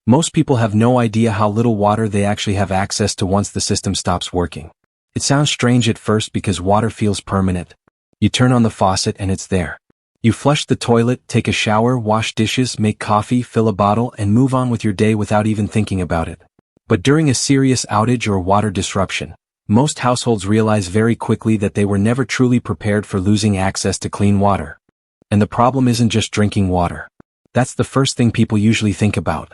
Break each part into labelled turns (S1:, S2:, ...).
S1: Most people have no idea how little water they actually have access to once the system stops working. It sounds strange at first because water feels permanent. You turn on the faucet and it's there. You flush the toilet, take a shower, wash dishes, make coffee, fill a bottle, and move on with your day without even thinking about it. But during a serious outage or water disruption, most households realize very quickly that they were never truly prepared for losing access to clean water. And the problem isn't just drinking water. That's the first thing people usually think about.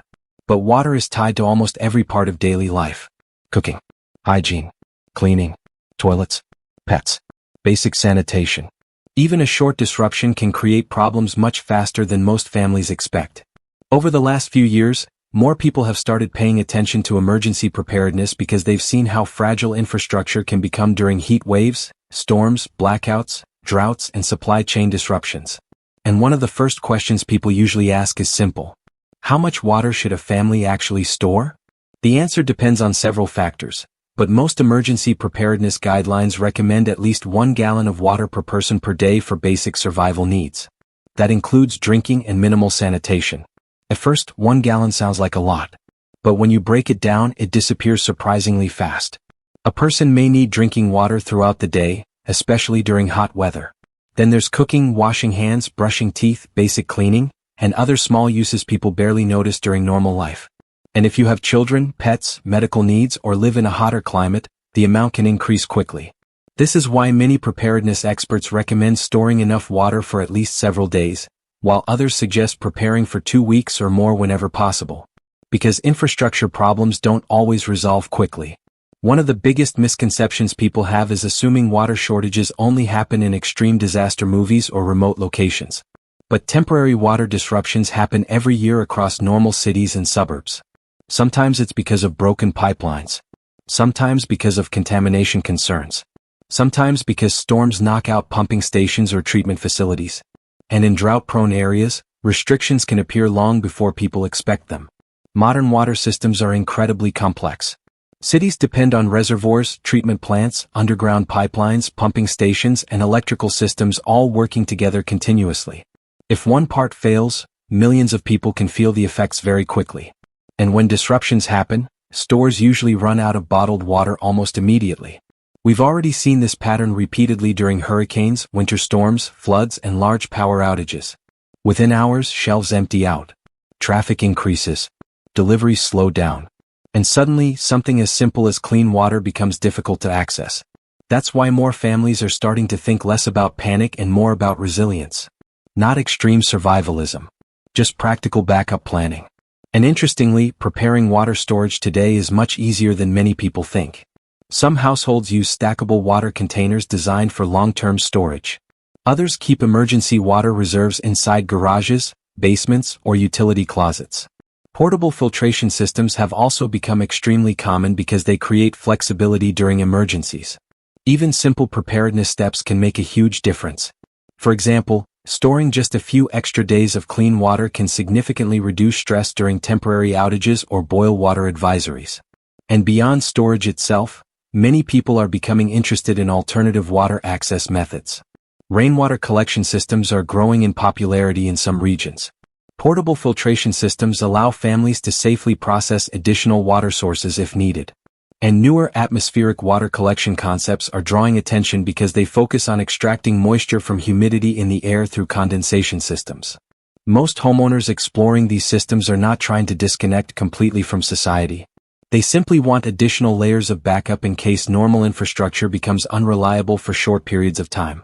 S1: But water is tied to almost every part of daily life. Cooking, hygiene, cleaning, toilets, pets, basic sanitation. Even a short disruption can create problems much faster than most families expect. Over the last few years, more people have started paying attention to emergency preparedness because they've seen how fragile infrastructure can become during heat waves, storms, blackouts, droughts, and supply chain disruptions. And one of the first questions people usually ask is simple. How much water should a family actually store? The answer depends on several factors, but most emergency preparedness guidelines recommend at least 1 gallon of water per person per day for basic survival needs. That includes drinking and minimal sanitation. At first, 1 gallon sounds like a lot. But when you break it down, it disappears surprisingly fast. A person may need drinking water throughout the day, especially during hot weather. Then there's cooking, washing hands, brushing teeth, basic cleaning, and other small uses people barely notice during normal life. And if you have children, pets, medical needs, or live in a hotter climate, the amount can increase quickly. This is why many preparedness experts recommend storing enough water for at least several days, while others suggest preparing for 2 weeks or more whenever possible. Because infrastructure problems don't always resolve quickly. One of the biggest misconceptions people have is assuming water shortages only happen in extreme disaster movies or remote locations. But temporary water disruptions happen every year across normal cities and suburbs. Sometimes it's because of broken pipelines. Sometimes because of contamination concerns. Sometimes because storms knock out pumping stations or treatment facilities. And in drought-prone areas, restrictions can appear long before people expect them. Modern water systems are incredibly complex. Cities depend on reservoirs, treatment plants, underground pipelines, pumping stations, and electrical systems all working together continuously. If one part fails, millions of people can feel the effects very quickly. And when disruptions happen, stores usually run out of bottled water almost immediately. We've already seen this pattern repeatedly during hurricanes, winter storms, floods, and large power outages. Within hours, shelves empty out. Traffic increases. Deliveries slow down. And suddenly, something as simple as clean water becomes difficult to access. That's why more families are starting to think less about panic and more about resilience. Not extreme survivalism. Just practical backup planning. And interestingly, preparing water storage today is much easier than many people think. Some households use stackable water containers designed for long-term storage. Others keep emergency water reserves inside garages, basements, or utility closets. Portable filtration systems have also become extremely common because they create flexibility during emergencies. Even simple preparedness steps can make a huge difference. For example, storing just a few extra days of clean water can significantly reduce stress during temporary outages or boil water advisories. And beyond storage itself, many people are becoming interested in alternative water access methods. Rainwater collection systems are growing in popularity in some regions. Portable filtration systems allow families to safely process additional water sources if needed. And newer atmospheric water collection concepts are drawing attention because they focus on extracting moisture from humidity in the air through condensation systems. Most homeowners exploring these systems are not trying to disconnect completely from society. They simply want additional layers of backup in case normal infrastructure becomes unreliable for short periods of time.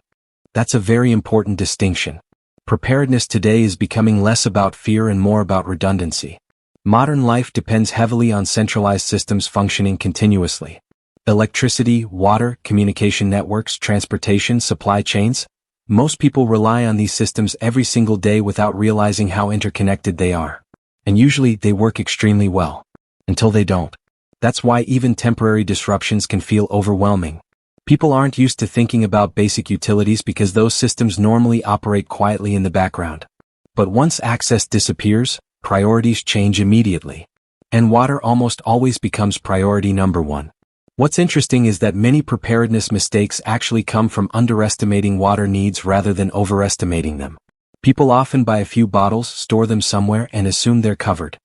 S1: That's a very important distinction. Preparedness today is becoming less about fear and more about redundancy. Modern life depends heavily on centralized systems functioning continuously. Electricity, water, communication networks, transportation, supply chains. Most people rely on these systems every single day without realizing how interconnected they are. And usually they work extremely well. Until they don't. That's why even temporary disruptions can feel overwhelming. People aren't used to thinking about basic utilities because those systems normally operate quietly in the background. But once access disappears, priorities change immediately. And water almost always becomes priority number one. What's interesting is that many preparedness mistakes actually come from underestimating water needs rather than overestimating them. People often buy a few bottles, store them somewhere, and assume they're covered.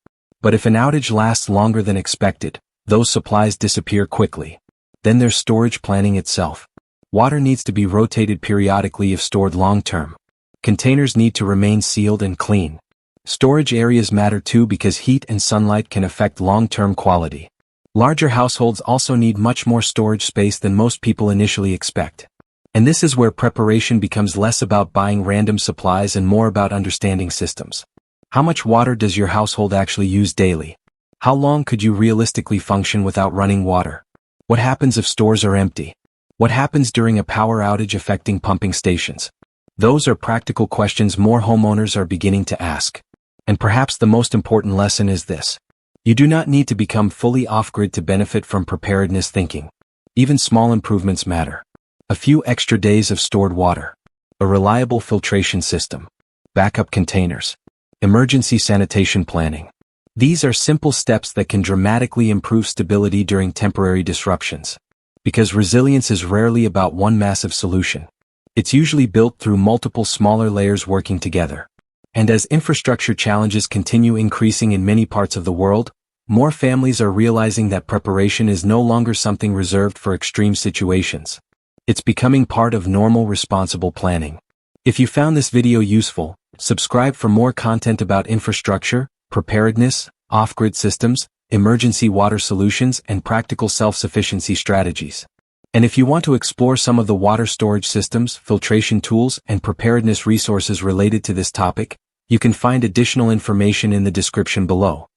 S1: But if an outage lasts longer than expected, those supplies disappear quickly. Then there's storage planning itself. Water needs to be rotated periodically if stored long-term. Containers need to remain sealed and clean. Storage areas matter too because heat and sunlight can affect long-term quality. Larger households also need much more storage space than most people initially expect. And this is where preparation becomes less about buying random supplies and more about understanding systems. How much water does your household actually use daily? How long could you realistically function without running water? What happens if stores are empty? What happens during a power outage affecting pumping stations? Those are practical questions more homeowners are beginning to ask. And perhaps the most important lesson is this. You do not need to become fully off-grid to benefit from preparedness thinking. Even small improvements matter. A few extra days of stored water. A reliable filtration system. Backup containers. Emergency sanitation planning. These are simple steps that can dramatically improve stability during temporary disruptions. Because resilience is rarely about one massive solution. It's usually built through multiple smaller layers working together. And as infrastructure challenges continue increasing in many parts of the world, more families are realizing that preparation is no longer something reserved for extreme situations. It's becoming part of normal responsible planning. If you found this video useful, subscribe for more content about infrastructure, preparedness, off-grid systems, emergency water solutions, and practical self-sufficiency strategies. And if you want to explore some of the water storage systems, filtration tools, and preparedness resources related to this topic, you can find additional information in the description below.